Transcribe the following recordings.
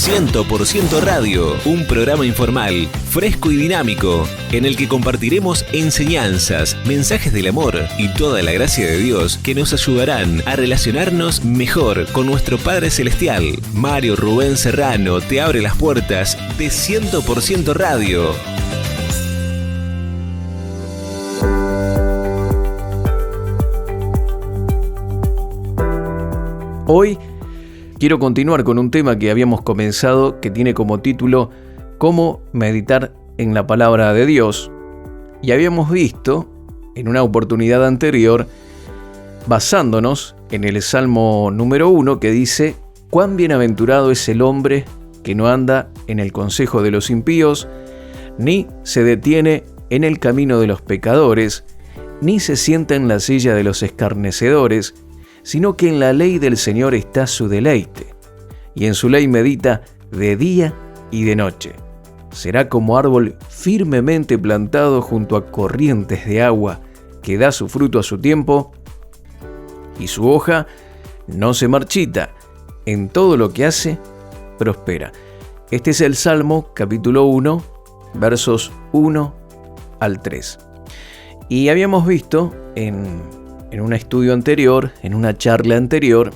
100% Radio, un programa informal, fresco y dinámico, en el que compartiremos enseñanzas, mensajes del amor y toda la gracia de Dios que nos ayudarán a relacionarnos mejor con nuestro Padre Celestial. Mario Rubén Serrano te abre las puertas de 100% Radio. Hoy quiero continuar con un tema que habíamos comenzado que tiene como título Cómo meditar en la palabra de Dios. Y habíamos visto en una oportunidad anterior, basándonos en el Salmo número 1 que dice: cuán bienaventurado es el hombre que no anda en el consejo de los impíos, ni se detiene en el camino de los pecadores, ni se sienta en la silla de los escarnecedores, sino que en la ley del Señor está su deleite, y en su ley medita de día y de noche. Será como árbol firmemente plantado junto a corrientes de agua, que da su fruto a su tiempo, y su hoja no se marchita. En todo lo que hace, prospera. Este es el Salmo, capítulo 1, versos 1 al 3. Y habíamos visto en un estudio anterior, en una charla anterior,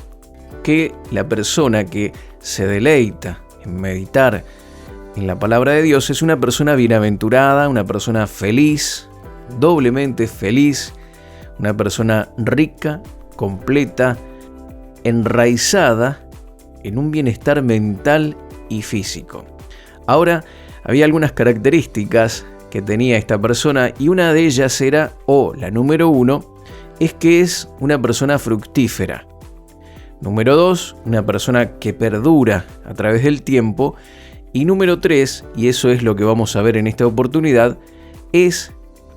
que la persona que se deleita en meditar en la palabra de Dios es una persona bienaventurada, una persona feliz, doblemente feliz, una persona rica, completa, enraizada en un bienestar mental y físico. Ahora, había algunas características que tenía esta persona y una de ellas era, la número 1, es que es una persona fructífera. Número 2, una persona que perdura a través del tiempo. Y número 3, y eso es lo que vamos a ver en esta oportunidad, es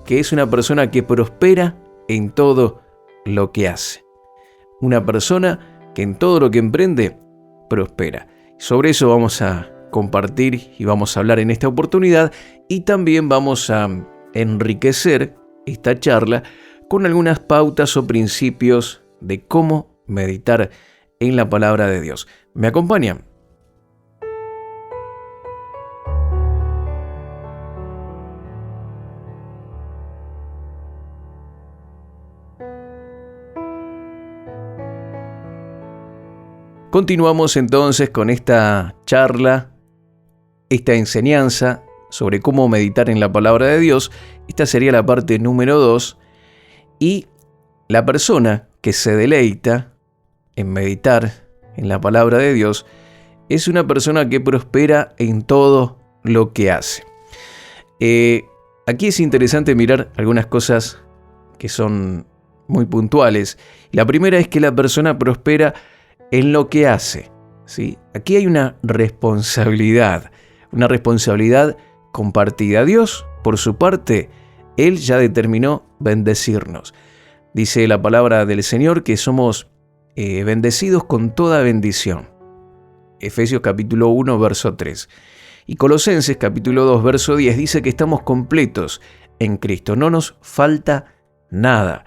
que es una persona que prospera en todo lo que hace. Una persona que en todo lo que emprende, prospera. Sobre eso vamos a compartir y vamos a hablar en esta oportunidad, y también vamos a enriquecer esta charla con algunas pautas o principios de cómo meditar en la palabra de Dios. ¿Me acompañan? Continuamos entonces con esta charla, esta enseñanza sobre cómo meditar en la palabra de Dios. Esta sería la parte número 2. Y la persona que se deleita en meditar en la palabra de Dios es una persona que prospera en todo lo que hace. Aquí es interesante mirar algunas cosas que son muy puntuales. La primera es que la persona prospera en lo que hace, ¿sí? Aquí hay una responsabilidad compartida. Dios, por su parte, Él ya determinó bendecirnos. Dice la palabra del Señor que somos bendecidos con toda bendición. Efesios capítulo 1, verso 3. Y Colosenses capítulo 2, verso 10 dice que estamos completos en Cristo. No nos falta nada.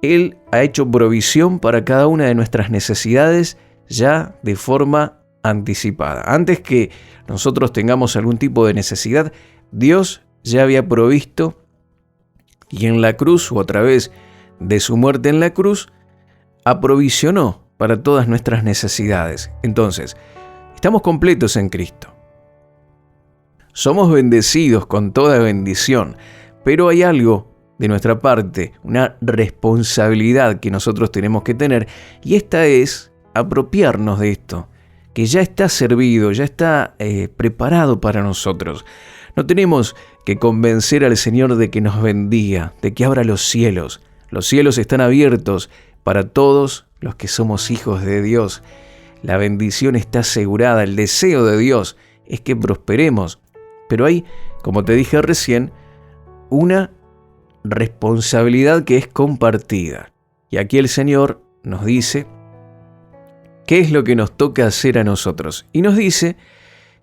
Él ha hecho provisión para cada una de nuestras necesidades ya de forma anticipada. Antes que nosotros tengamos algún tipo de necesidad, Dios ya había provisto, y en la cruz, o a través de su muerte en la cruz, aprovisionó para todas nuestras necesidades. Entonces, estamos completos en Cristo. Somos bendecidos con toda bendición, pero hay algo de nuestra parte, una responsabilidad que nosotros tenemos que tener, y esta es apropiarnos de esto, que ya está servido, ya está preparado para nosotros. No tenemos que convencer al Señor de que nos bendiga, de que abra los cielos. Los cielos están abiertos para todos los que somos hijos de Dios. La bendición está asegurada. El deseo de Dios es que prosperemos. Pero hay, como te dije recién, una responsabilidad que es compartida. Y aquí el Señor nos dice qué es lo que nos toca hacer a nosotros. Y nos dice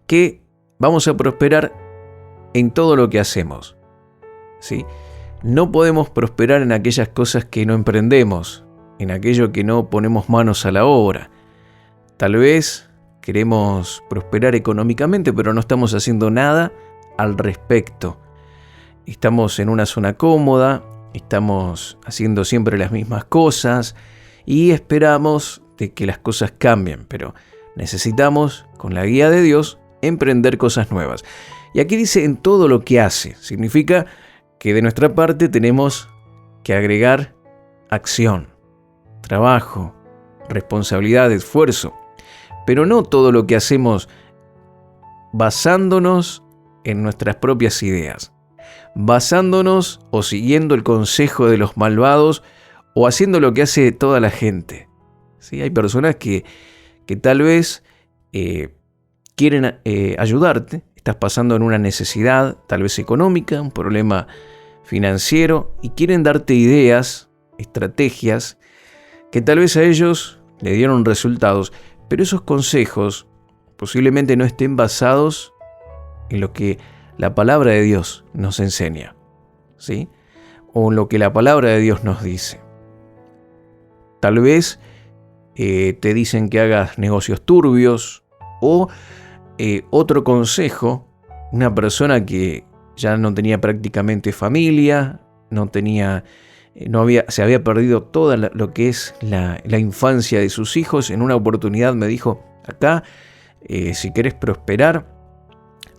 que vamos a prosperar en todo lo que hacemos, ¿sí? No podemos prosperar en aquellas cosas que no emprendemos, en aquello que no ponemos manos a la obra. Tal vez queremos prosperar económicamente, pero no estamos haciendo nada al respecto. Estamos en una zona cómoda, estamos haciendo siempre las mismas cosas y esperamos de que las cosas cambien, pero necesitamos, con la guía de Dios, emprender cosas nuevas. Y aquí dice en todo lo que hace. Significa que de nuestra parte tenemos que agregar acción, trabajo, responsabilidad, esfuerzo. Pero no todo lo que hacemos basándonos en nuestras propias ideas, basándonos o siguiendo el consejo de los malvados o haciendo lo que hace toda la gente. ¿Sí? Hay personas que tal vez quieren ayudarte. Estás pasando en una necesidad, tal vez económica, un problema financiero, y quieren darte ideas, estrategias, que tal vez a ellos le dieron resultados, pero esos consejos posiblemente no estén basados en lo que la palabra de Dios nos enseña, ¿sí? O en lo que la palabra de Dios nos dice. Tal vez te dicen que hagas negocios turbios, o otro consejo, una persona que ya no tenía prácticamente familia, se había perdido toda lo que es la infancia de sus hijos. En una oportunidad me dijo, acá, si querés prosperar,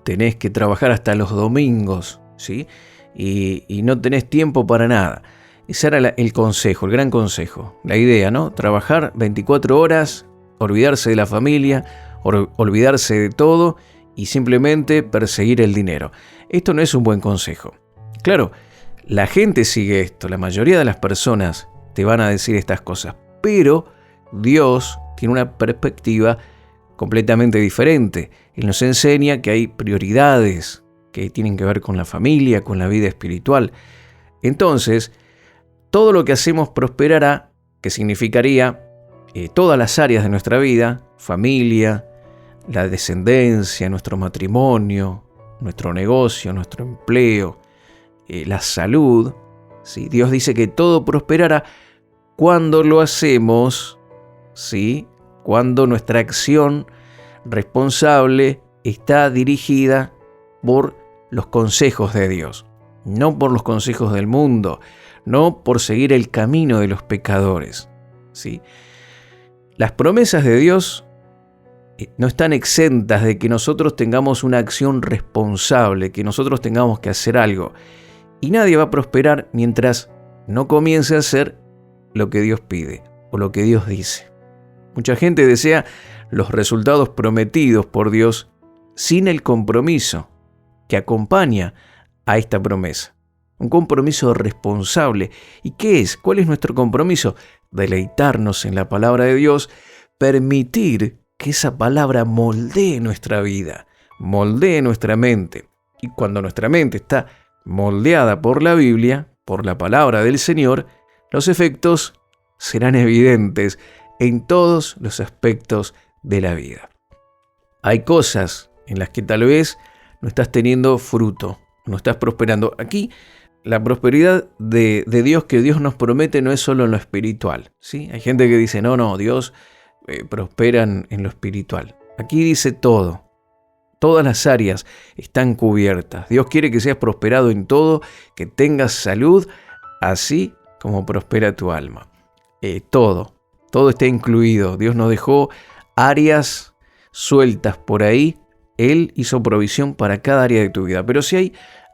tenés que trabajar hasta los domingos, ¿sí? Y no tenés tiempo para nada. Ese era el consejo, el gran consejo, la idea, ¿no? Trabajar 24 horas, olvidarse de la familia, olvidarse de todo y simplemente perseguir el dinero. Esto no es un buen consejo. Claro, la gente sigue esto, la mayoría de las personas te van a decir estas cosas, pero Dios tiene una perspectiva completamente diferente. Él nos enseña que hay prioridades que tienen que ver con la familia, con la vida espiritual. Entonces, todo lo que hacemos prosperará, que significaría todas las áreas de nuestra vida, familia, la descendencia, nuestro matrimonio, nuestro negocio, nuestro empleo, la salud. ¿Sí? Dios dice que todo prosperará cuando lo hacemos, ¿sí? Cuando nuestra acción responsable está dirigida por los consejos de Dios, no por los consejos del mundo, no por seguir el camino de los pecadores, ¿sí? Las promesas de Dios no están exentas de que nosotros tengamos una acción responsable, que nosotros tengamos que hacer algo. Y nadie va a prosperar mientras no comience a hacer lo que Dios pide o lo que Dios dice. Mucha gente desea los resultados prometidos por Dios sin el compromiso que acompaña a esta promesa. Un compromiso responsable. ¿Y qué es? ¿Cuál es nuestro compromiso? Deleitarnos en la palabra de Dios, permitir que esa palabra moldee nuestra vida, moldee nuestra mente. Y cuando nuestra mente está moldeada por la Biblia, por la palabra del Señor, los efectos serán evidentes en todos los aspectos de la vida. Hay cosas en las que tal vez no estás teniendo fruto, no estás prosperando. Aquí la prosperidad de Dios que Dios nos promete no es solo en lo espiritual, ¿sí? Hay gente que dice, no, Dios prospera en lo espiritual. Aquí dice todo. Todas las áreas están cubiertas. Dios quiere que seas prosperado en todo, que tengas salud, así como prospera tu alma. Todo está incluido. Dios nos dejó áreas sueltas por ahí. Él hizo provisión para cada área de tu vida. Pero si hay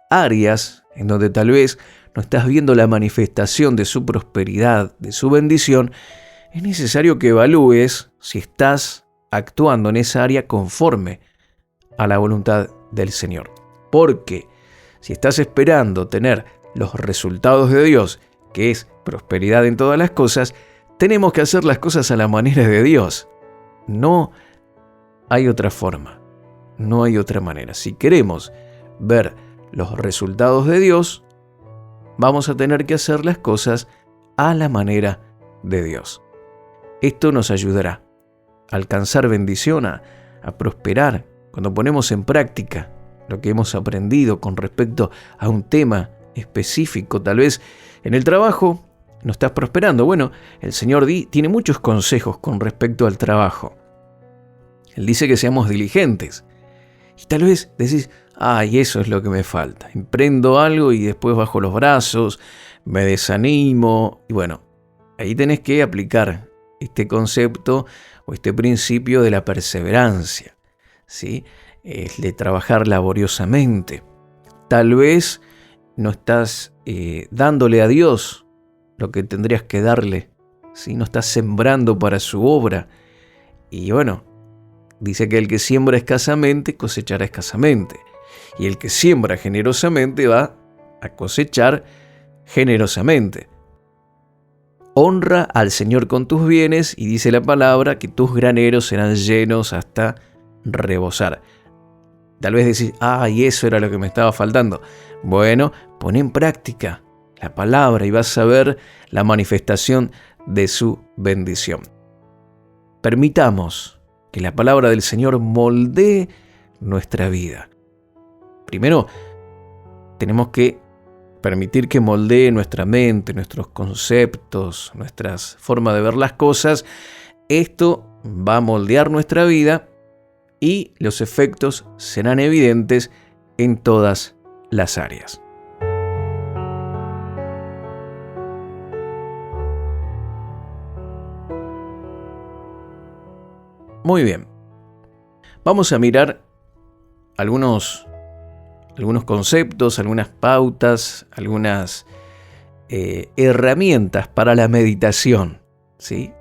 áreas en donde tal vez no estás viendo la manifestación de su prosperidad, de su bendición, es necesario que evalúes si estás actuando en esa área conforme a la voluntad del Señor. Porque si estás esperando tener los resultados de Dios, que es prosperidad en todas las cosas, tenemos que hacer las cosas a la manera de Dios. No hay otra forma, no hay otra manera. Si queremos ver los resultados de Dios, vamos a tener que hacer las cosas a la manera de Dios. Esto nos ayudará a alcanzar bendición, a prosperar, cuando ponemos en práctica lo que hemos aprendido con respecto a un tema específico. Tal vez en el trabajo no estás prosperando. Bueno, el Señor tiene muchos consejos con respecto al trabajo. Él dice que seamos diligentes. Y tal vez decís, ay, eso es lo que me falta. Emprendo algo y después bajo los brazos, me desanimo. Y bueno, ahí tenés que aplicar este concepto o este principio de la perseverancia, ¿sí? Es de trabajar laboriosamente. Tal vez no estás dándole a Dios lo que tendrías que darle, ¿sí? No estás sembrando para su obra. Y bueno, dice que el que siembra escasamente cosechará escasamente. Y el que siembra generosamente va a cosechar generosamente. Honra al Señor con tus bienes y dice la palabra que tus graneros serán llenos hasta rebosar. Tal vez decís, y eso era lo que me estaba faltando. Bueno, pon en práctica la palabra y vas a ver la manifestación de su bendición. Permitamos que la palabra del Señor moldee nuestra vida. Primero, tenemos que permitir que moldee nuestra mente, nuestros conceptos, nuestras formas de ver las cosas. Esto va a moldear nuestra vida y los efectos serán evidentes en todas las áreas. Muy bien. Vamos a mirar algunos conceptos, algunas pautas, algunas herramientas para la meditación, ¿sí?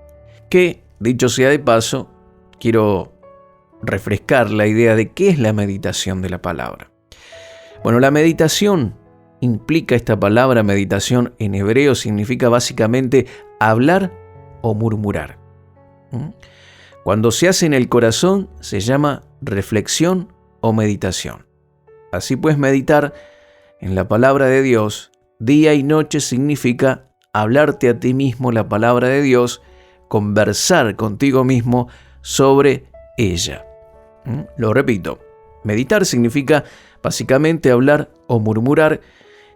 Que, dicho sea de paso, quiero refrescar la idea de qué es la meditación de la palabra. Bueno, la meditación implica, esta palabra meditación en hebreo significa básicamente hablar o murmurar. Cuando se hace en el corazón se llama reflexión o meditación. Así pues, meditar en la palabra de Dios día y noche significa hablarte a ti mismo la palabra de Dios, conversar contigo mismo sobre ella. Lo repito, meditar significa básicamente hablar o murmurar.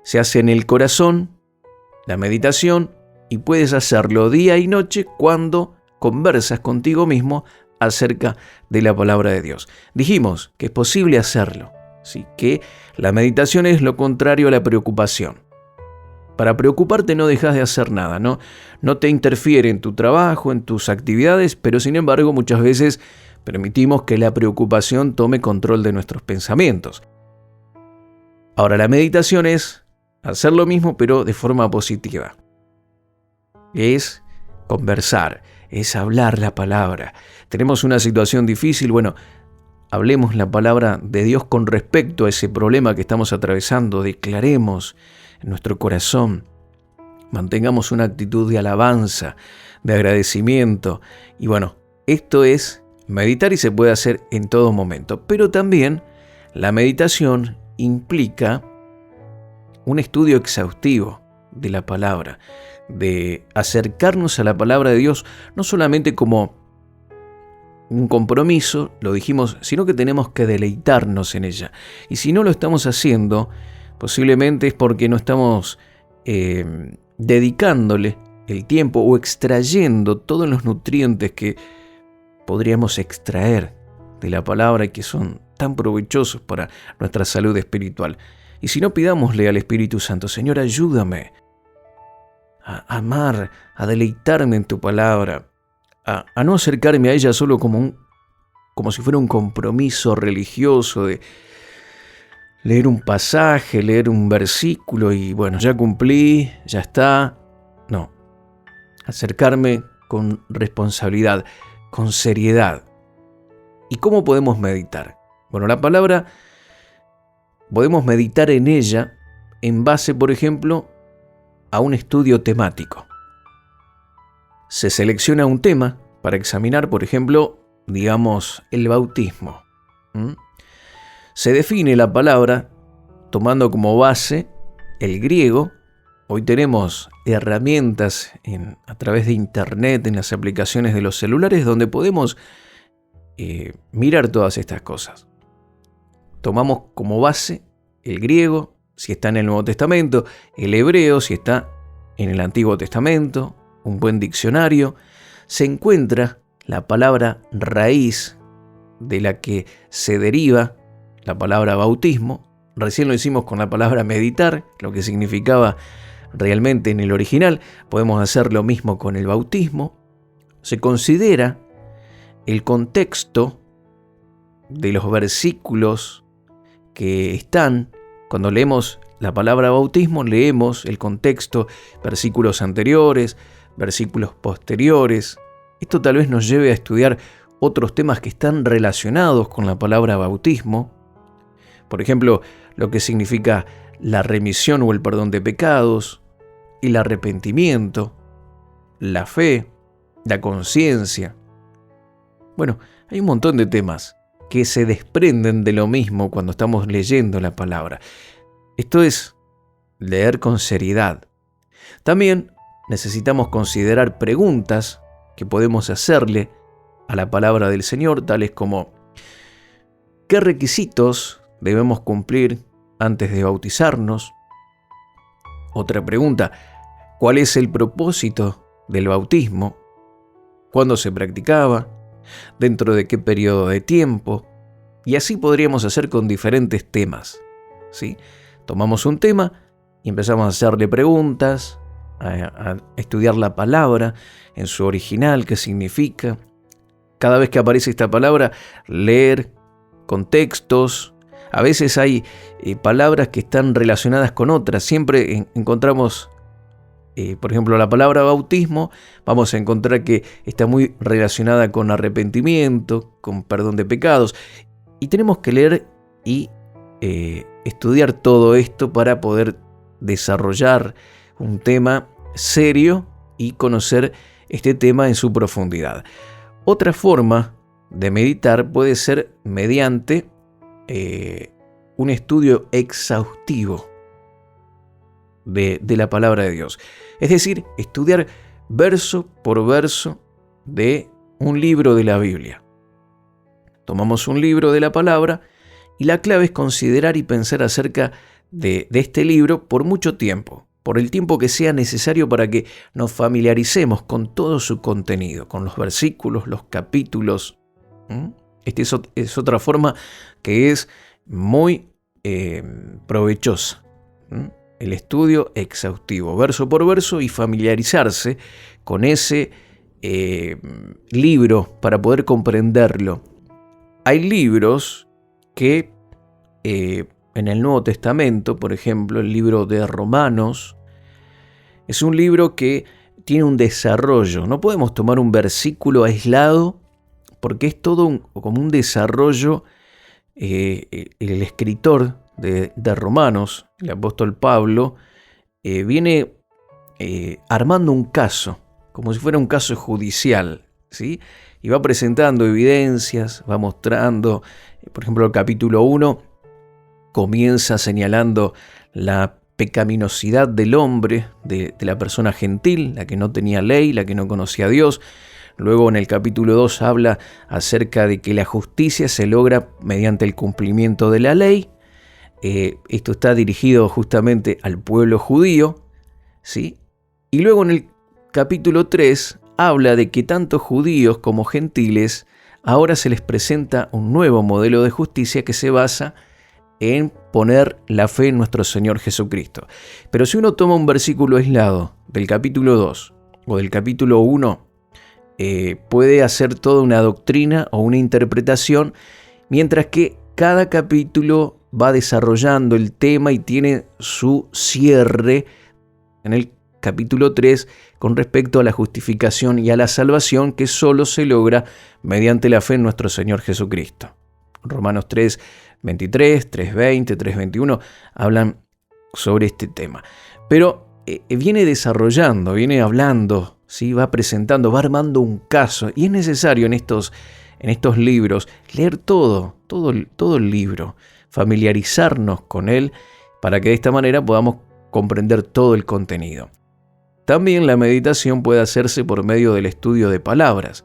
Se hace en el corazón, la meditación, y puedes hacerlo día y noche cuando conversas contigo mismo acerca de la palabra de Dios. Dijimos que es posible hacerlo, ¿sí? Que la meditación es lo contrario a la preocupación. Para preocuparte no dejas de hacer nada, no te interfiere en tu trabajo, en tus actividades, pero sin embargo muchas veces permitimos que la preocupación tome control de nuestros pensamientos. Ahora, la meditación es hacer lo mismo pero de forma positiva. Es conversar, es hablar la palabra. Tenemos una situación difícil, bueno, hablemos la palabra de Dios con respecto a ese problema que estamos atravesando, declaremos en nuestro corazón, mantengamos una actitud de alabanza, de agradecimiento. Y bueno, esto es meditar y se puede hacer en todo momento. Pero también la meditación implica un estudio exhaustivo de la palabra, de acercarnos a la palabra de Dios, no solamente como un compromiso, lo dijimos, sino que tenemos que deleitarnos en ella. Y si no lo estamos haciendo, posiblemente es porque no estamos dedicándole el tiempo o extrayendo todos los nutrientes que podríamos extraer de la palabra y que son tan provechosos para nuestra salud espiritual. Y si no, pidámosle al Espíritu Santo, Señor, ayúdame a amar, a deleitarme en tu palabra, a no acercarme a ella solo como si fuera un compromiso religioso de leer un pasaje, leer un versículo y bueno, ya cumplí, ya está. No, acercarme con responsabilidad, con seriedad. ¿Y cómo podemos meditar? Bueno, la palabra, podemos meditar en ella en base, por ejemplo, a un estudio temático. Se selecciona un tema para examinar, por ejemplo, digamos, el bautismo. Se define la palabra tomando como base el griego. Hoy tenemos herramientas a través de internet, en las aplicaciones de los celulares, donde podemos mirar todas estas cosas. Tomamos como base el griego, si está en el Nuevo Testamento, el hebreo, si está en el Antiguo Testamento, un buen diccionario. Se encuentra la palabra raíz de la que se deriva la palabra bautismo. Recién lo hicimos con la palabra meditar, lo que significaba realmente en el original. Podemos hacer lo mismo con el bautismo. Se considera el contexto de los versículos que están. Cuando leemos la palabra bautismo, leemos el contexto, versículos anteriores, versículos posteriores. Esto tal vez nos lleve a estudiar otros temas que están relacionados con la palabra bautismo. Por ejemplo, lo que significa la remisión o el perdón de pecados, el arrepentimiento, la fe, la conciencia. Bueno, hay un montón de temas que se desprenden de lo mismo cuando estamos leyendo la palabra. Esto es leer con seriedad. También necesitamos considerar preguntas que podemos hacerle a la palabra del Señor, tales como: ¿qué requisitos debemos cumplir antes de bautizarnos? Otra pregunta: ¿cuál es el propósito del bautismo? ¿Cuándo se practicaba? ¿Dentro de qué periodo de tiempo? Y así podríamos hacer con diferentes temas, ¿sí? Tomamos un tema y empezamos a hacerle preguntas, a estudiar la palabra en su original, qué significa. Cada vez que aparece esta palabra, leer contextos. A veces hay palabras que están relacionadas con otras. Siempre encontramos, por ejemplo, la palabra bautismo. Vamos a encontrar que está muy relacionada con arrepentimiento, con perdón de pecados. Y tenemos que leer y estudiar todo esto para poder desarrollar un tema serio y conocer este tema en su profundidad. Otra forma de meditar puede ser mediante un estudio exhaustivo de la palabra de Dios. Es decir, estudiar verso por verso de un libro de la Biblia. Tomamos un libro de la palabra y la clave es considerar y pensar acerca de este libro por mucho tiempo, por el tiempo que sea necesario para que nos familiaricemos con todo su contenido, con los versículos, los capítulos. Esta es otra forma que es muy provechosa. El estudio exhaustivo, verso por verso, y familiarizarse con ese libro para poder comprenderlo. Hay libros que en el Nuevo Testamento, por ejemplo, el libro de Romanos, es un libro que tiene un desarrollo. No podemos tomar un versículo aislado porque es todo como un desarrollo. El escritor de Romanos, el apóstol Pablo, viene armando un caso, como si fuera un caso judicial, ¿sí? Y va presentando evidencias, va mostrando, por ejemplo, el capítulo 1 comienza señalando la pecaminosidad del hombre, de la persona gentil, la que no tenía ley, la que no conocía a Dios. Luego en el capítulo 2 habla acerca de que la justicia se logra mediante el cumplimiento de la ley. Esto está dirigido justamente al pueblo judío, ¿sí? Y luego en el capítulo 3 habla de que tanto judíos como gentiles ahora se les presenta un nuevo modelo de justicia que se basa en poner la fe en nuestro Señor Jesucristo. Pero si uno toma un versículo aislado del capítulo 2 o del capítulo 1, puede hacer toda una doctrina o una interpretación, mientras que cada capítulo va desarrollando el tema y tiene su cierre en el capítulo 3 con respecto a la justificación y a la salvación que solo se logra mediante la fe en nuestro Señor Jesucristo. Romanos 3:23, 3:20, 3:21 hablan sobre este tema. Pero viene desarrollando, viene hablando, ¿sí? Va presentando, va armando un caso. Y es necesario en estos libros leer todo el libro, familiarizarnos con él para que de esta manera podamos comprender todo el contenido. También la meditación puede hacerse por medio del estudio de palabras.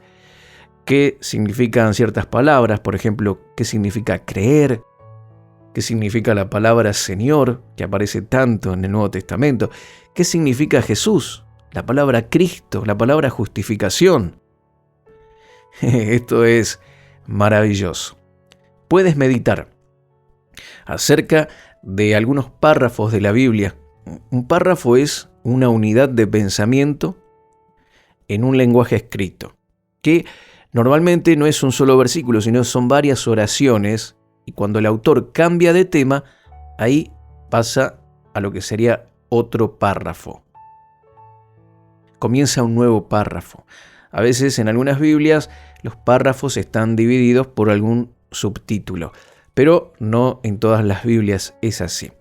¿Qué significan ciertas palabras? Por ejemplo, ¿qué significa creer? ¿Qué significa la palabra Señor, que aparece tanto en el Nuevo Testamento? ¿Qué significa Jesús? La palabra Cristo, la palabra justificación. Esto es maravilloso. Puedes meditar acerca de algunos párrafos de la Biblia. Un párrafo es una unidad de pensamiento en un lenguaje escrito, que normalmente no es un solo versículo, sino son varias oraciones, y cuando el autor cambia de tema, ahí pasa a lo que sería otro párrafo. Comienza un nuevo párrafo. A veces en algunas Biblias los párrafos están divididos por algún subtítulo, pero no en todas las Biblias es así.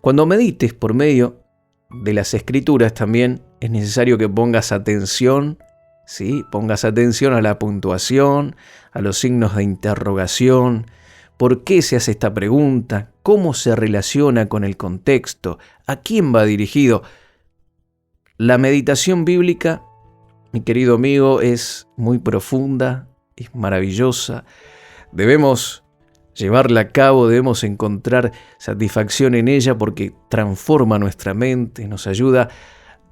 Cuando medites por medio de las Escrituras también es necesario que pongas atención, ¿sí? Pongas atención a la puntuación, a los signos de interrogación, por qué se hace esta pregunta, cómo se relaciona con el contexto, a quién va dirigido. La meditación bíblica, mi querido amigo, es muy profunda, es maravillosa. Debemos llevarla a cabo, debemos encontrar satisfacción en ella porque transforma nuestra mente, nos ayuda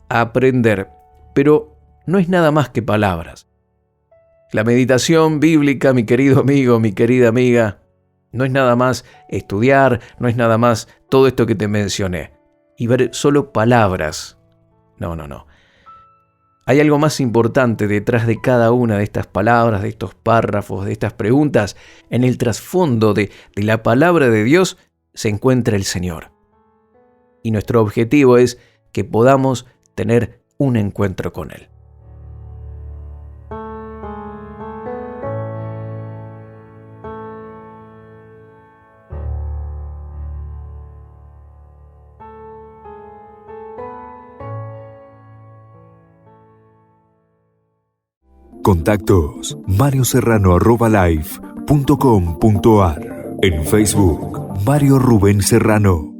a aprender, pero no es nada más que palabras. La meditación bíblica, mi querido amigo, mi querida amiga, no es nada más estudiar, no es nada más todo esto que te mencioné y ver solo palabras. No. Hay algo más importante detrás de cada una de estas palabras, de estos párrafos, de estas preguntas. En el trasfondo de la palabra de Dios se encuentra el Señor. Y nuestro objetivo es que podamos tener un encuentro con Él. Contactos marioserrano@life.com.ar. En Facebook, Mario Rubén Serrano.